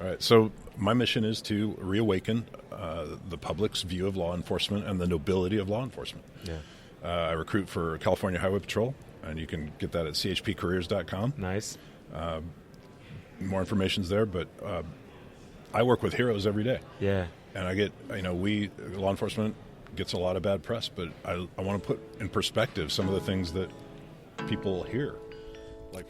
All right. So my mission is to reawaken the public's view of law enforcement and the nobility of law enforcement. Yeah. I recruit for California Highway Patrol, and you can get that at chpcareers.com. Nice. More information's there, but I work with heroes every day. Yeah. And I get, law enforcement gets a lot of bad press, but I want to put in perspective some of the things that people hear.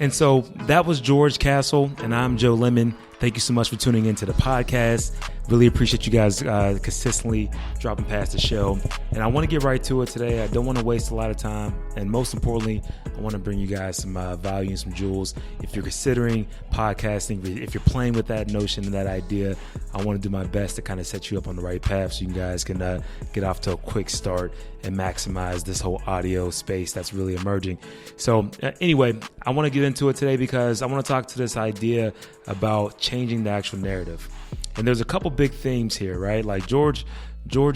And so that was George Cassell, and I'm Joe Lemon. Thank you so much for tuning into the podcast. Really appreciate you guys consistently dropping past the show. And I want to get right to it today. I don't want to waste a lot of time. And most importantly, I want to bring you guys some value and some jewels. If you're considering podcasting, if you're playing with that notion and that idea, I want to do my best to kind of set you up on the right path so you guys can get off to a quick start and maximize this whole audio space that's really emerging. So anyway, I want to get into it today because I want to talk to this idea about changing the actual narrative. And there's a couple big themes here, right? Like George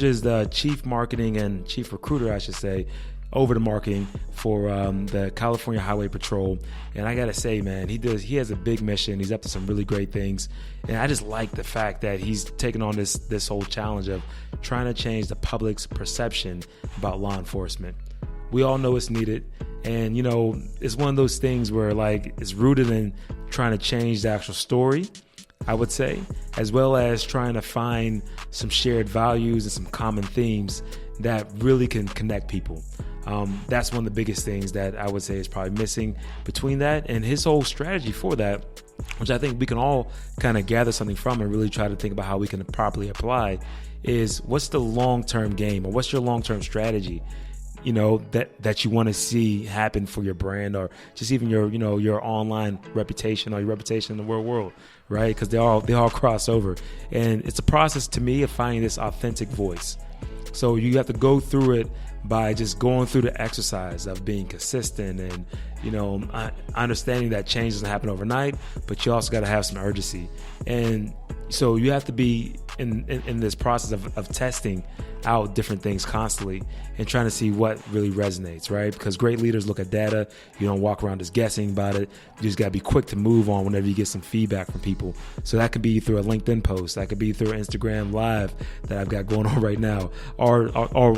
is the chief marketing and chief recruiter, I should say, over the marketing for the California Highway Patrol. And I got to say, man, he has a big mission. He's up to some really great things. And I just like the fact that he's taken on this whole challenge of trying to change the public's perception about law enforcement. We all know it's needed. And, it's one of those things where it's rooted in trying to change the actual story, I would say, as well as trying to find some shared values and some common themes that really can connect people. That's one of the biggest things that I would say is probably missing between that and his whole strategy for that, which I think we can all kind of gather something from and really try to think about how we can properly apply, is what's the long-term game or what's your long-term strategy, that you want to see happen for your brand or just even your online reputation or your reputation in the real world, right? Because they all cross over. And it's a process to me of finding this authentic voice. So you have to go through it by just going through the exercise of being consistent and, understanding that change doesn't happen overnight, but you also got to have some urgency. And so you have to be in this process of testing out different things constantly and trying to see what really resonates, right? Because great leaders look at data. You don't walk around just guessing about it. You just got to be quick to move on whenever you get some feedback from people. So that could be through a LinkedIn post. That could be through Instagram Live that I've got going on right now or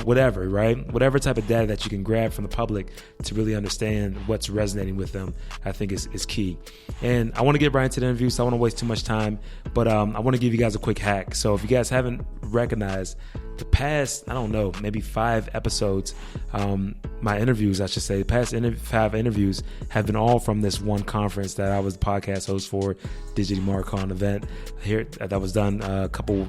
whatever, right? Whatever type of data that you can grab from the public to really understand what's resonating with them, I think is key. And I want to get right into the interview, so I don't want to waste too much time, but I want to give you guys a quick hack. So if you guys haven't recognized the past, maybe 5 episodes, my interviews, I should say, the past 5 interviews have been all from this one conference that I was the podcast host for, Digity Marcon event here that was done a couple,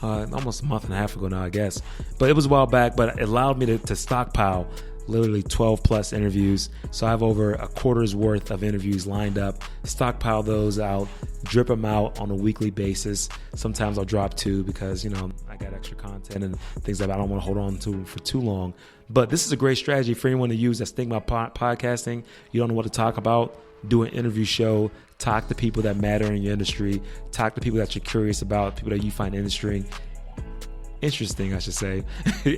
almost a month and a half ago now, I guess. But it was a while back, but it allowed me to stockpile literally 12 plus interviews. So I have over a quarter's worth of interviews lined up, stockpile those out, drip them out on a weekly basis. Sometimes I'll drop 2 because, I got extra content and things that I don't want to hold on to for too long. But this is a great strategy for anyone to use that's thinking about podcasting. You don't know what to talk about. Do an interview show, talk to people that matter in your industry, talk to people that you're curious about, people that you find interesting, I should say,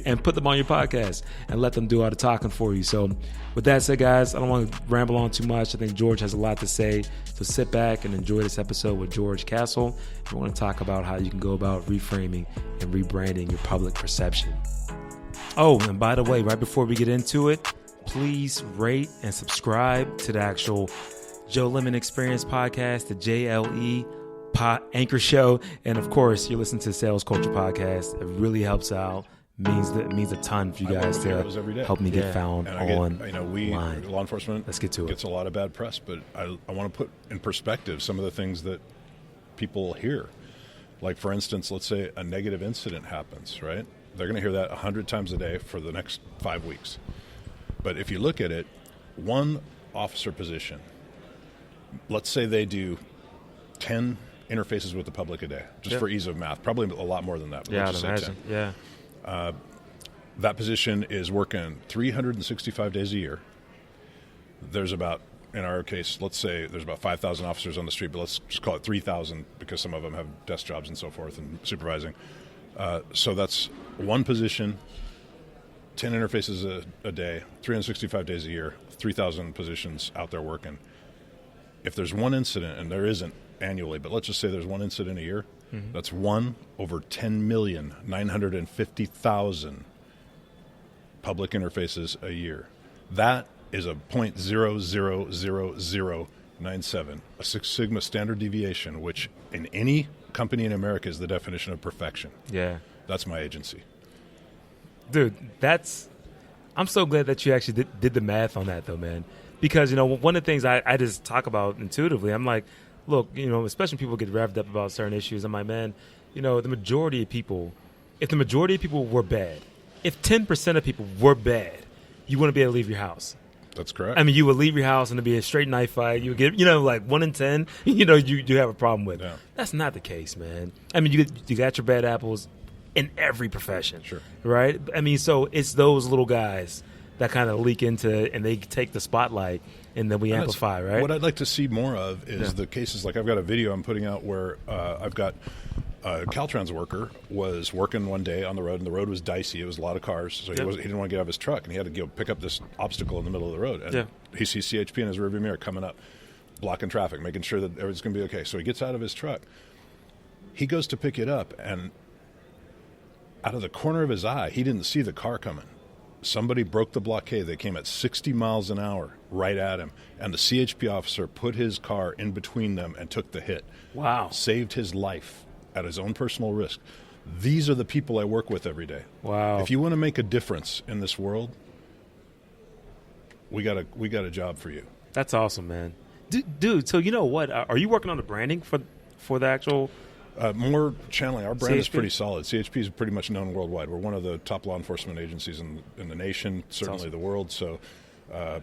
and put them on your podcast and let them do all the talking for you. So with that said, guys, I don't want to ramble on too much. I think George has a lot to say. So sit back and enjoy this episode with George Cassell. We want to talk about how you can go about reframing and rebranding your public perception. Oh, and by the way, right before we get into it, please rate and subscribe to the actual Joe Lemon Experience podcast, the JLE Anchor Show. And of course, you're listening to the Sales Culture Podcast. It really helps out. Means a ton for you guys to help me get found on law enforcement. Let's get to it. Gets a lot of bad press, but I want to put in perspective some of the things that people hear. Like, for instance, let's say a negative incident happens, right? They're going to hear that 100 times a day for the next 5 weeks. But if you look at it, one officer position, let's say they do 10 interfaces with the public a day, just for ease of math. Probably a lot more than that. But I'd imagine. 10. Yeah. That position is working 365 days a year. There's about, in our case, let's say there's about 5,000 officers on the street, but let's just call it 3,000 because some of them have desk jobs and so forth and supervising. So that's one position, 10 interfaces a day, 365 days a year, 3,000 positions out there working. If there's one incident, and there isn't annually, but let's just say there's one incident a year. That's one over 10,950,000 public interfaces a year. That is a 0.00097, a Six Sigma standard deviation, which in any company in America is the definition of perfection. Yeah. That's my agency. Dude, I'm so glad that you actually did the math on that, though, man. Because, one of the things I just talk about intuitively, I'm like, look, especially when people get revved up about certain issues, I'm like, man, the majority of people, if the majority of people were bad, if 10% of people were bad, you wouldn't be able to leave your house. That's correct. I mean, you would leave your house and it'd be a straight knife fight. You would get, like 1 in 10, you have a problem with. Yeah. That's not the case, man. I mean, you got your bad apples in every profession. Sure. Right? I mean, so it's those little guys that kind of leak into and they take the spotlight and then we amplify, right? What I'd like to see more of is the cases, like I've got a video I'm putting out where I've got a Caltrans worker was working one day on the road, and the road was dicey. It was a lot of cars, so he didn't want to get out of his truck, and he had to go pick up this obstacle in the middle of the road. And he sees CHP in his rearview mirror coming up, blocking traffic, making sure that everything's going to be okay. So he gets out of his truck. He goes to pick it up, and out of the corner of his eye, he didn't see the car coming. Somebody broke the blockade. They came at 60 miles an hour right at him, and the CHP officer put his car in between them and took the hit. Wow. Saved his life at his own personal risk. These are the people I work with every day. Wow. If you want to make a difference in this world, we got a job for you. That's awesome, man. Dude, so you know what? Are you working on the branding for the actual... More channeling. Our brand CHP? is pretty solid. CHP is pretty much known worldwide. We're one of the top law enforcement agencies in the nation, certainly the world. So our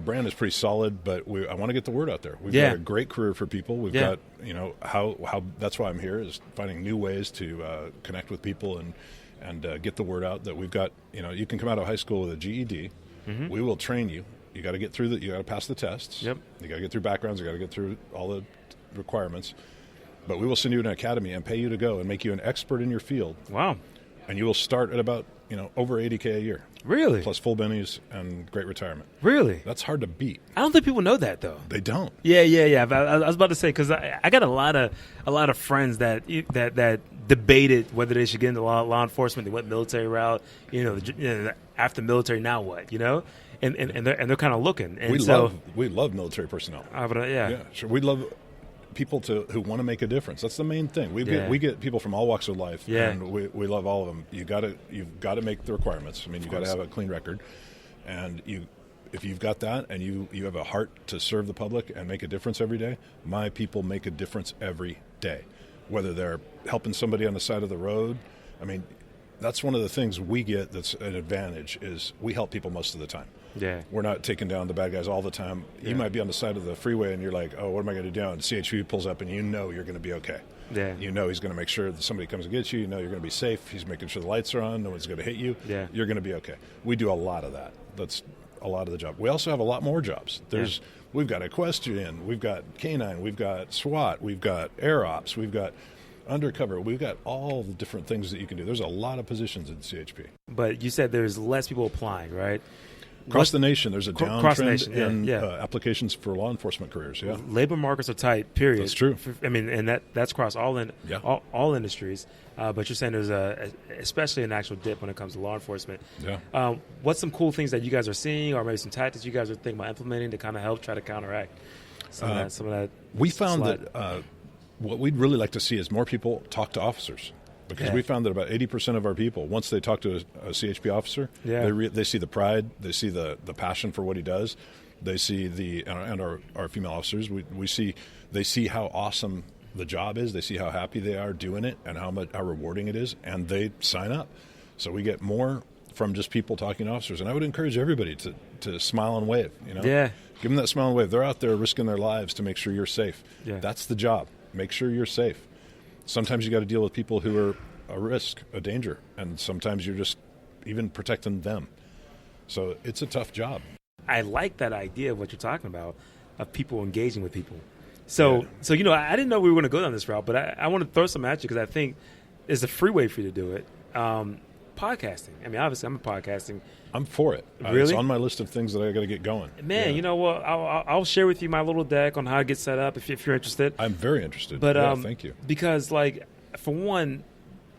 brand is pretty solid, but I want to get the word out there. We've got a great career for people. We've got, how that's why I'm here, is finding new ways to connect with people and get the word out that we've got, you can come out of high school with a GED. Mm-hmm. We will train you. You got to get through you got to pass the tests. Yep. You got to get through backgrounds. You got to get through all the requirements. But we will send you to an academy and pay you to go and make you an expert in your field. Wow. And you will start at about, over $80K a year. Really? Plus full bennies and great retirement. Really? That's hard to beat. I don't think people know that, though. They don't. Yeah. I was about to say, because I got a lot of friends that debated whether they should get into law enforcement. They went military route. After military, now what? And they're kind of looking. And we love military personnel. Yeah, sure. We love people who want to make a difference. That's the main thing. We get people from all walks of life, and we love all of them. You've got to make the requirements. I mean, you've got to have a clean record, and if you've got that, and you have a heart to serve the public and make a difference every day. My people make a difference every day, whether they're helping somebody on the side of the road. I mean, that's one of the things we get that's an advantage is we help people most of the time. Yeah, we're not taking down the bad guys all the time. You might be on the side of the freeway and you're like, oh, what am I going to do now? And CHP pulls up and you're going to be okay. Yeah. He's going to make sure that somebody comes and gets you. You're going to be safe. He's making sure the lights are on. No one's going to hit you. Yeah. You're going to be okay. We do a lot of that. That's a lot of the job. We also have a lot more jobs. We've got equestrian. We've got canine. We've got SWAT. We've got air ops. We've got undercover. We've got all the different things that you can do. There's a lot of positions in CHP. But you said there's less people applying, right? Across the nation, there's a downtrend in applications for law enforcement careers. Yeah, labor markets are tight. Period. That's true. I mean, and that's across all industries. But you're saying there's especially an actual dip when it comes to law enforcement. Yeah. What's some cool things that you guys are seeing, or maybe some tactics you guys are thinking about implementing to kind of help try to counteract some of that? We found that what we'd really like to see is more people talk to officers. Because we found that about 80% of our people, once they talk to a CHP officer, they see the pride, they see the passion for what he does, they see our female officers, they see how awesome the job is, they see how happy they are doing it, and how rewarding it is, and they sign up. So we get more from just people talking to officers, and I would encourage everybody to smile and wave. Give them that smile and wave. They're out there risking their lives to make sure you're safe. That's the job. Make sure you're safe. Sometimes you got to deal with people who are a risk, a danger, and sometimes you're just even protecting them. So it's a tough job. I like that idea of what you're talking about, of people engaging with people. So I didn't know we were going to go down this route, but I want to throw some at you because I think it's a free way for you to do it. podcasting. I mean, obviously, I'm a podcasting. I'm for it. Really? It's on my list of things that I got to get going. Man, Yeah. you know what? I'll share with you my little deck on how to get set up if you're interested. I'm very interested. But thank you. Because, like, for one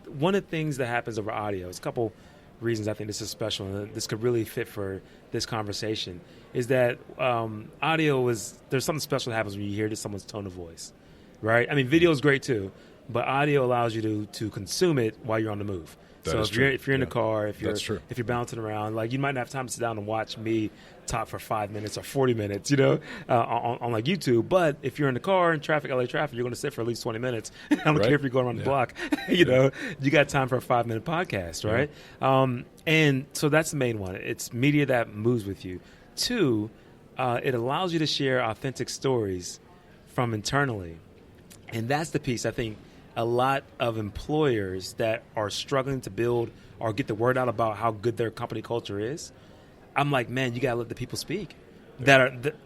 of the things that happens over audio, it's a couple reasons I think this is special, and this could really fit for this conversation, is that audio there's something special that happens when you hear someone's tone of voice, right? I mean, video is great too, but audio allows you to consume it while you're on the move. So if you're in the car, if you're bouncing around, like you might not have time to sit down and watch me talk for 5 minutes or 40 minutes, on like YouTube. But if you're in the car in traffic, LA traffic, you're going to sit for at least 20 minutes. I don't care if you're going around the block. You got time for a 5-minute podcast, right? And so that's the main one. It's media that moves with you. 2, it allows you to share authentic stories from internally, and that's the piece I think a lot of employers that are struggling to build or get the word out about how good their company culture is. I'm like, man, you gotta let the people speak that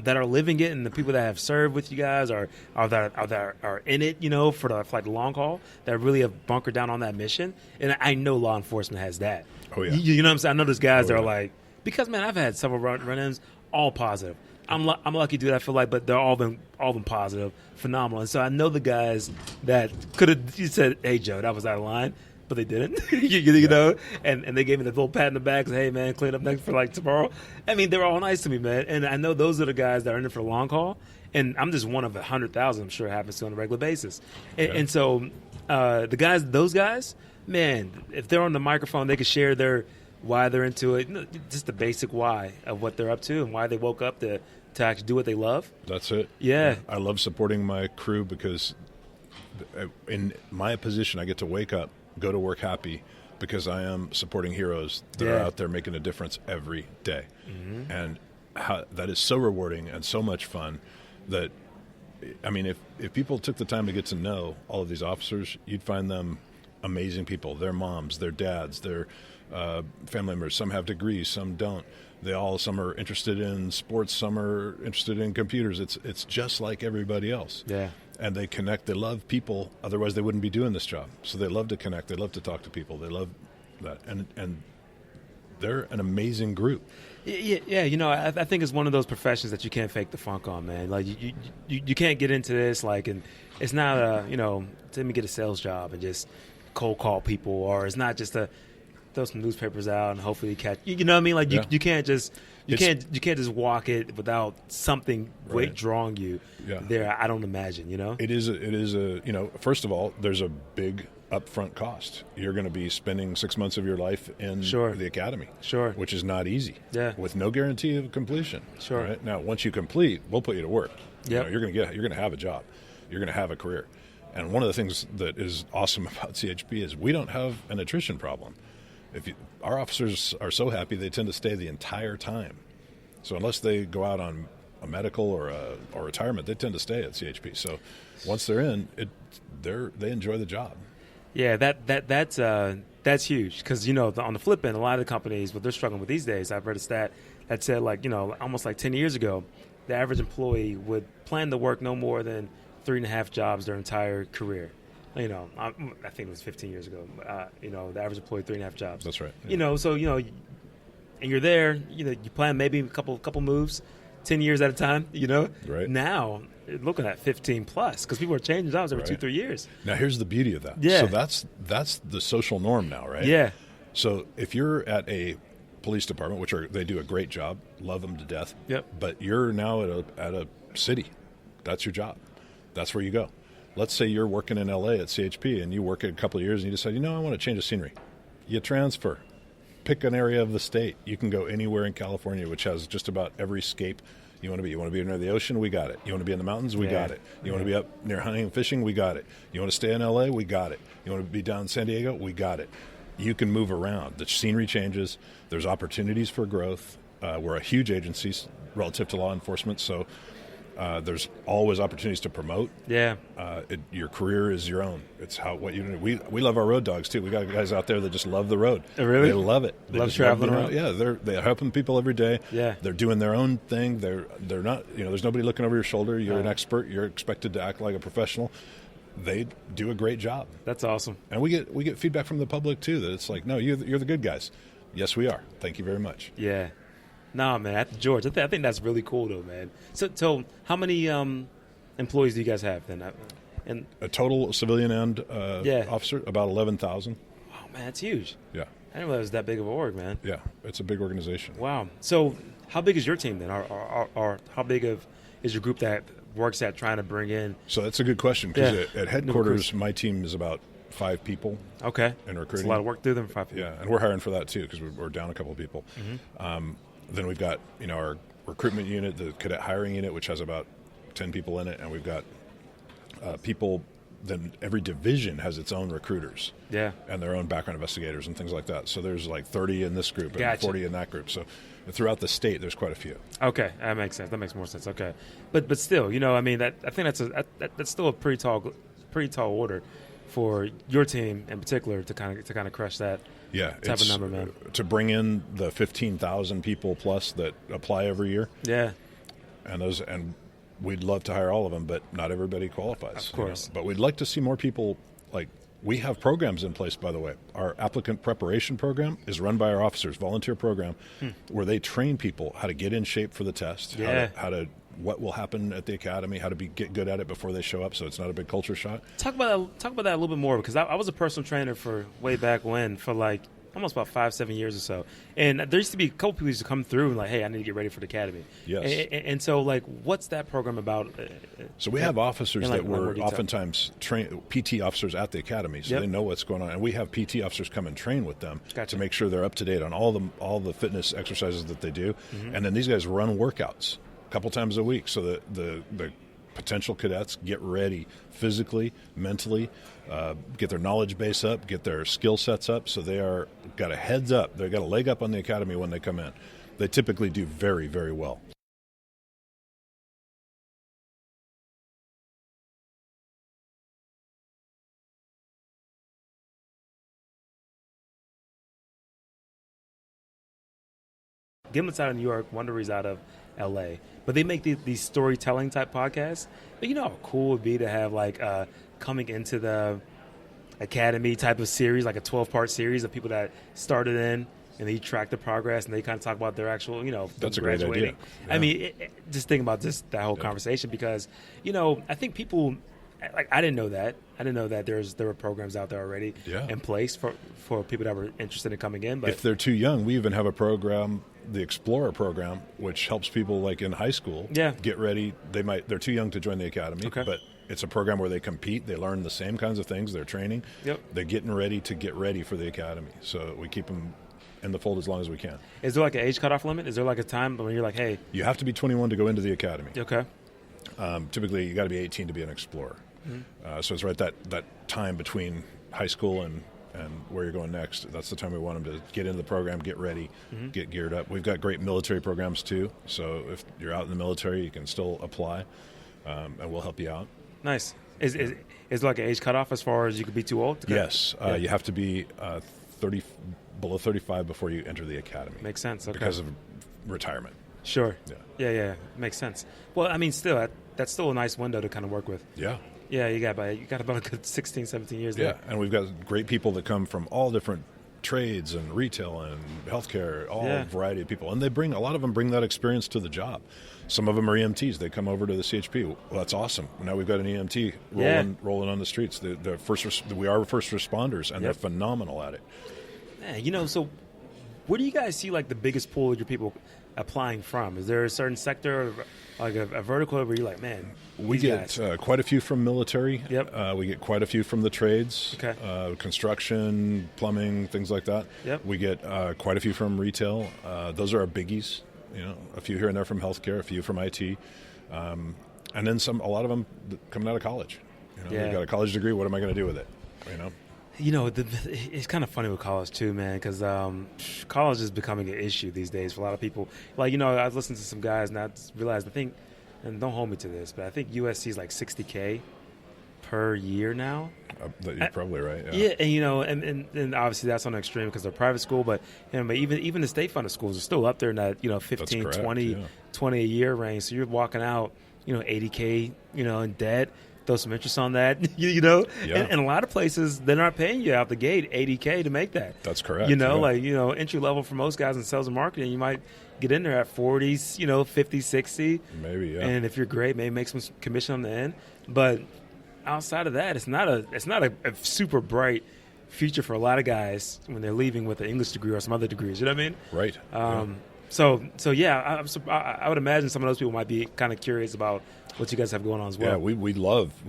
are living it, and the people that have served with you guys are in it, for the long haul, that really have bunkered down on that mission. And I know law enforcement has that. Oh yeah, you know what I'm saying? I know there's guys that are like, because man, I've had several run-ins, all positive. I'm a lucky dude, I feel like, but they're all been positive, phenomenal. And so I know the guys that could have said, "Hey Joe, that was out of line," but they didn't. you know, and they gave me the little pat in the back, "Hey man, clean up next for like tomorrow." I mean, they were all nice to me, man. And I know those are the guys that are in it for the long haul. And I'm just one of 100,000. I'm sure it happens to on a regular basis. And so those guys, man, if they're on the microphone, they can share why they're into it, just the basic why of what they're up to and why they woke up to actually do what they love. That's it. Yeah. I love supporting my crew because in my position, I get to wake up, go to work happy because I am supporting heroes that are out there making a difference every day. Mm-hmm. And that is so rewarding and so much fun that, I mean, if people took the time to get to know all of these officers, you'd find them amazing people. Their moms, their dads, their family members. Some have degrees, some don't. Some are interested in sports, some are interested in computers. It's just like everybody else. Yeah. And they connect. They love people. Otherwise, they wouldn't be doing this job. So they love to connect. They love to talk to people. They love that. And they're an amazing group. Yeah. I think it's one of those professions that you can't fake the funk on, man. Like you can't get into this and it's not let me get a sales job and just cold call people, or it's not just throw some newspapers out and hopefully catch. You know what I mean? Like you can't just you can't just walk it without something drawing you there. I don't imagine. It is a first of all, there's a big upfront cost. You're going to be spending 6 months of your life in the academy, which is not easy. Yeah, with no guarantee of completion. Sure. Right? Now, once you complete, we'll put you to work. Yeah, you're going to have a job. You're going to have a career. And one of the things that is awesome about CHP is we don't have an attrition problem. Our officers are so happy, they tend to stay the entire time. So unless they go out on a medical or retirement, they tend to stay at CHP. So once they're in, they enjoy the job. Yeah, that's huge because on the flip end, a lot of the companies, what they're struggling with these days, I've read a stat that said almost like 10 years ago, the average employee would plan to work no more than 3.5 jobs their entire career. I think it was 15 years ago. The average employee 3.5 jobs. That's right. Yeah. And you're there. You plan maybe a couple moves, 10 years at a time. Right. Now looking at 15 plus because people are changing jobs every 2-3 years. Now here's the beauty of that. Yeah. So that's the social norm now, right? Yeah. So if you're at a police department, which they do a great job, love them to death. Yep. But you're now at a city. That's your job. That's where you go. Let's say you're working in LA at CHP and you work a couple of years and you decide, I want to change the scenery. You transfer. Pick an area of the state. You can go anywhere in California, which has just about every scape you want to be. You want to be near the ocean? We got it. You want to be in the mountains? We got it. You want to be up near hunting and fishing? We got it. You want to stay in LA? We got it. You want to be down in San Diego? We got it. You can move around. The scenery changes. There's opportunities for growth. We're a huge agency relative to law enforcement, so there's always opportunities to promote. Yeah. Your career is your own. It's what you do. We love our road dogs too. We got guys out there that just love the road. Oh, really? They love it. They love traveling around. Yeah, they're helping people every day. Yeah. They're doing their own thing. They're not. There's nobody looking over your shoulder. You're an expert. You're expected to act like a professional. they do a great job. That's awesome. And we get feedback from the public too that it's like, no, you're the good guys. Yes, we are. Thank you very much. Yeah. No, man, George, I think that's really cool though, man. So how many employees do you guys have then? And a total civilian and officer, about 11,000. Oh man, that's huge. Yeah. I didn't realize it was that big of an org, man. Yeah, it's a big organization. Wow. So how big is your team then? Or how big is your group that works at trying to bring in? So that's a good question because at headquarters, my team is about 5 people. Okay. In recruiting. That's a lot of work through them. 5 people. Yeah, and we're hiring for that too because we're down a couple of people. Mm-hmm. Then we've got our recruitment unit, the cadet hiring unit, which has about 10 people in it, and we've got people. Then every division has its own recruiters, and their own background investigators and things like that. So there's like 30 in this group and 40 in that group. So throughout the state, there's quite a few. Okay, that makes sense. That makes more sense. Okay, but still, I mean, I think that's still a pretty tall order for your team in particular to kind of crush that. Yeah, type of number, man. To bring in the 15,000 people plus that apply every year. Yeah, and we'd love to hire all of them, but not everybody qualifies. Of course. But we'd like to see more people. Like, we have programs in place, by the way. Our applicant preparation program is run by our officers, volunteer program, where they train people how to get in shape for the test, what will happen at the academy, how to get good at it before they show up so it's not a big culture shock. Talk about that a little bit more, because I was a personal trainer for way back when, for like almost about 5-7 years or so. And there used to be a couple people who used to come through and like, hey, I need to get ready for the academy. Yes. And so, like, what's that program about? So we have officers that were oftentimes PT officers at the academy, so they know what's going on. And we have PT officers come and train with them to make sure they're up to date on all the fitness exercises that they do. Mm-hmm. And then these guys run workouts a couple times a week so that the potential cadets get ready physically, mentally, get their knowledge base up, get their skill sets up, so they are got a heads up. They've got a leg up on the academy when they come in. They typically do very, very well. Gimlet's out of New York, Wondery's out of L.A., but they make these storytelling type podcasts. But you know how cool it would be to have like coming into the academy type of series, like a 12-part series of people that started in and they track the progress and they kind of talk about their actual, that's a great idea. Yeah. I mean, just think about just that whole conversation because, I think people. Like I didn't know that. I didn't know that there were programs out there already in place for people that were interested in coming in. But if they're too young, we even have a program, the Explorer program, which helps people like in high school get ready. They're too young to join the academy, but it's a program where they compete. They learn the same kinds of things. They're training. Yep. They're getting ready to get ready for the academy. So we keep them in the fold as long as we can. Is there like an age cutoff limit? Is there like a time when you're like, hey, you have to be 21 to go into the academy? Okay. Typically, you got to be 18 to be an Explorer. Mm-hmm. So it's right that time between high school and where you're going next. That's the time we want them to get into the program, get ready, get geared up. We've got great military programs too. So if you're out in the military, you can still apply, and we'll help you out. Nice. Is there like an age cutoff as far as you could be too old? Yes. You have to be below 35 before you enter the academy. Makes sense. Okay. Because of retirement. Sure. Yeah. Makes sense. Well, I mean, still, that's still a nice window to kind of work with. Yeah. Yeah, you got about a good 16, 17 years there. Yeah, and we've got great people that come from all different trades and retail and healthcare, variety of people. And a lot of them bring that experience to the job. Some of them are EMTs. They come over to the CHP. Well, that's awesome. Now we've got an EMT rolling on the streets. We are first responders, and they're phenomenal at it. Yeah, so where do you guys see like the biggest pool of your people applying from? Is there a certain sector, like a vertical, where you're like, man, we get quite a few from military. Yep. We get quite a few from the trades, construction, plumbing, things like that. Yep. We get quite a few from retail. Those are our biggies. A few here and there from healthcare, a few from IT, and then a lot of them coming out of college. They've got a college degree. What am I going to do with it? It's kind of funny with college too, man, because college is becoming an issue these days for a lot of people. Like, I was listening to some guys and I realized, and don't hold me to this, but I think USC is like $60K per year now. You're probably right. Yeah, and obviously that's on the extreme because they're private school, but even the state funded schools are still up there in that 15, correct, 20 a year range. So you're walking out $80K in debt. throw some interest on that, you know? Yeah. And a lot of places, they're not paying you out the gate $80K to make that. That's correct. You know, yeah. like, you know, entry level for most guys in sales and marketing, you might get in there at 40s, you know, 50, 60. Maybe, yeah. And if you're great, maybe make some commission on the end. But outside of that, it's not a super bright future for a lot of guys when they're leaving with an English degree or some other degrees. You know what I mean? Right. So yeah, I would imagine some of those people might be kind of curious about what you guys have going on as well. Yeah, we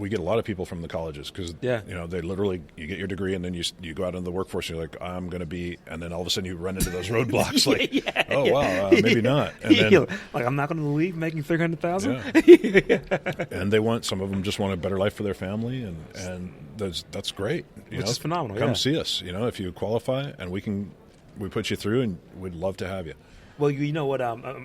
get a lot of people from the colleges because you know, they literally, you get your degree and then you go out into the workforce and you're like, I'm going to be, and then all of a sudden you run into those roadblocks like, wow, maybe not. And then, like, I'm not going to leave making $300,000. And they want, some of them just want a better life for their family, and that's great. Which is phenomenal. Come see us, you know, if you qualify, and we put you through, and we'd love to have you. Well, you know what?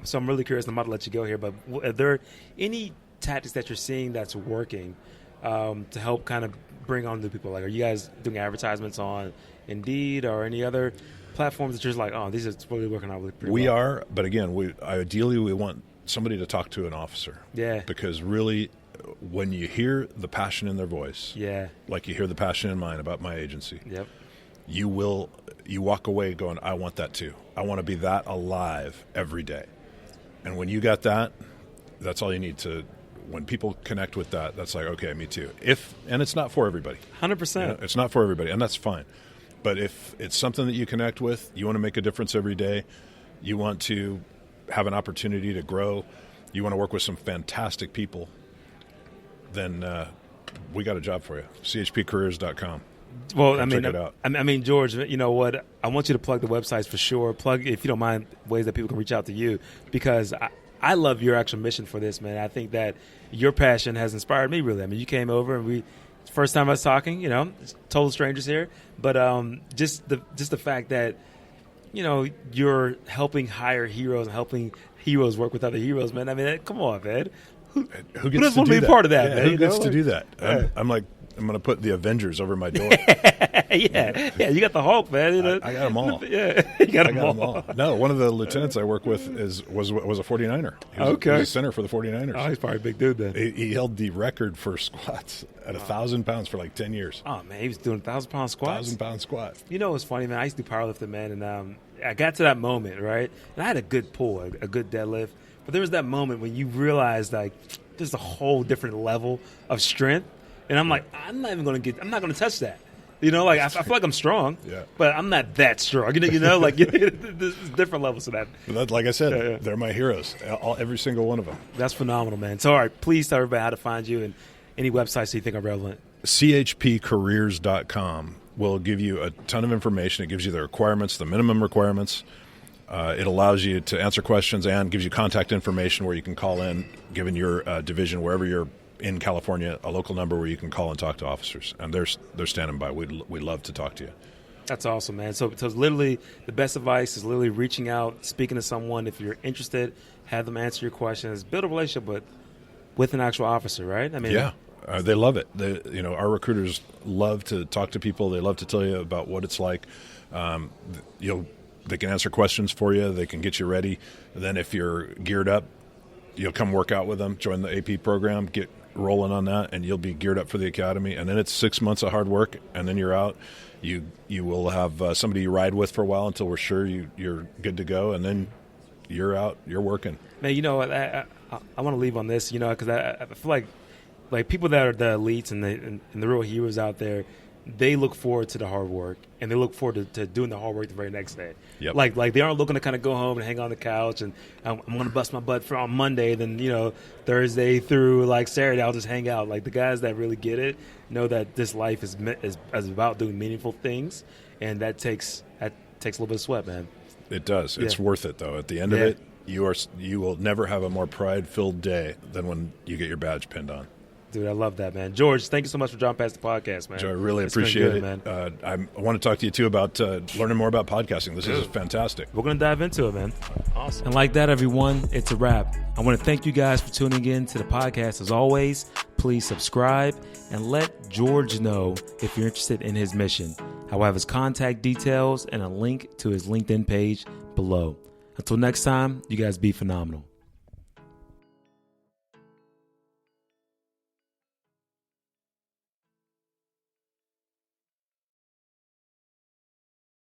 So I'm really curious. I'm about to let you go here, but are there any tactics that you're seeing that's working to help kind of bring on new people? Like, are you guys doing advertisements on Indeed or any other platforms that you're just like, oh, these are really working out pretty well? We are, but again, ideally we want somebody to talk to an officer. Yeah. Because really, when you hear the passion in their voice, like you hear the passion in mine about my agency, you walk away going, I want that too. I want to be that alive every day. And when you got that, that's all you need to. When people connect with that, that's like, okay, me too. And it's not for everybody. 100%. You know, it's not for everybody, and that's fine. But if it's something that you connect with, you want to make a difference every day, you want to have an opportunity to grow, you want to work with some fantastic people, then we got a job for you. CHPcareers.com. Well, check it out. I mean, George, you know what? I want you to plug the websites for sure. Plug, if you don't mind, ways that people can reach out to you, because I love your actual mission for this, man. I think that your passion has inspired me, really. I mean, you came over and first time I was talking, you know, total strangers here, but just the fact that, you know, you're helping hire heroes and helping heroes work with other heroes, man. I mean, come on, man. Who gets to be a part of that, man? Who gets to do that? I'm like, I'm going to put the Avengers over my door. Yeah, you got the Hulk, man. You know? I got them all. Yeah, you got them all. No, one of the lieutenants I work with was a 49er. He was a center for the 49ers. Oh, he's probably a big dude then. He held the record for squats at 1,000 pounds for like 10 years. Oh, man, he was doing 1,000-pound squats? 1,000-pound squat. You know what's funny, man? I used to do powerlifting, man, and I got to that moment, right? And I had a good pull, a good deadlift. But there was that moment when you realize, like, there's a whole different level of strength. And I'm like, I'm not going to touch that. You know, like, I feel like I'm strong, but I'm not that strong. You know, like, there's different levels of that. But like I said, they're my heroes, every single one of them. That's phenomenal, man. So, all right, please tell everybody how to find you and any websites that you think are relevant. CHPcareers.com will give you a ton of information. It gives you the requirements, the minimum requirements. It allows you to answer questions and gives you contact information where you can call in, given your division, wherever you're in California, a local number where you can call and talk to officers, and they're standing by. We'd love to talk to you. That's awesome, man. So literally, the best advice is literally reaching out, speaking to someone. If you're interested, have them answer your questions, build a relationship with an actual officer, right? I mean, they love it. Our recruiters love to talk to people. They love to tell you about what it's like. They can answer questions for you. They can get you ready. And then if you're geared up, you'll come work out with them, join the AP program, get rolling on that, and you'll be geared up for the academy. And then it's 6 months of hard work, and then you're out. You will have somebody you ride with for a while until we're sure you're good to go, and then you're out, you're working. Man, you know, I want to leave on this, you know, because I feel like people that are the elites and the real heroes out there, they look forward to the hard work, and they look forward to doing the hard work the very next day. Yep. Like they aren't looking to kind of go home and hang on the couch and I'm going to bust my butt on Monday, then, you know, Thursday through like Saturday I'll just hang out. Like, the guys that really get it know that this life is about doing meaningful things, and that takes a little bit of sweat, man. It does. It's worth it, though. At the end of it, you will never have a more pride-filled day than when you get your badge pinned on. Dude, I love that, man. George, thank you so much for dropping past the podcast, man. Joe, I really appreciate it, man. I want to talk to you, too, about learning more about podcasting. This is fantastic. We're going to dive into it, man. Awesome. And like that, everyone, it's a wrap. I want to thank you guys for tuning in to the podcast. As always, please subscribe and let George know if you're interested in his mission. I'll have his contact details and a link to his LinkedIn page below. Until next time, you guys be phenomenal.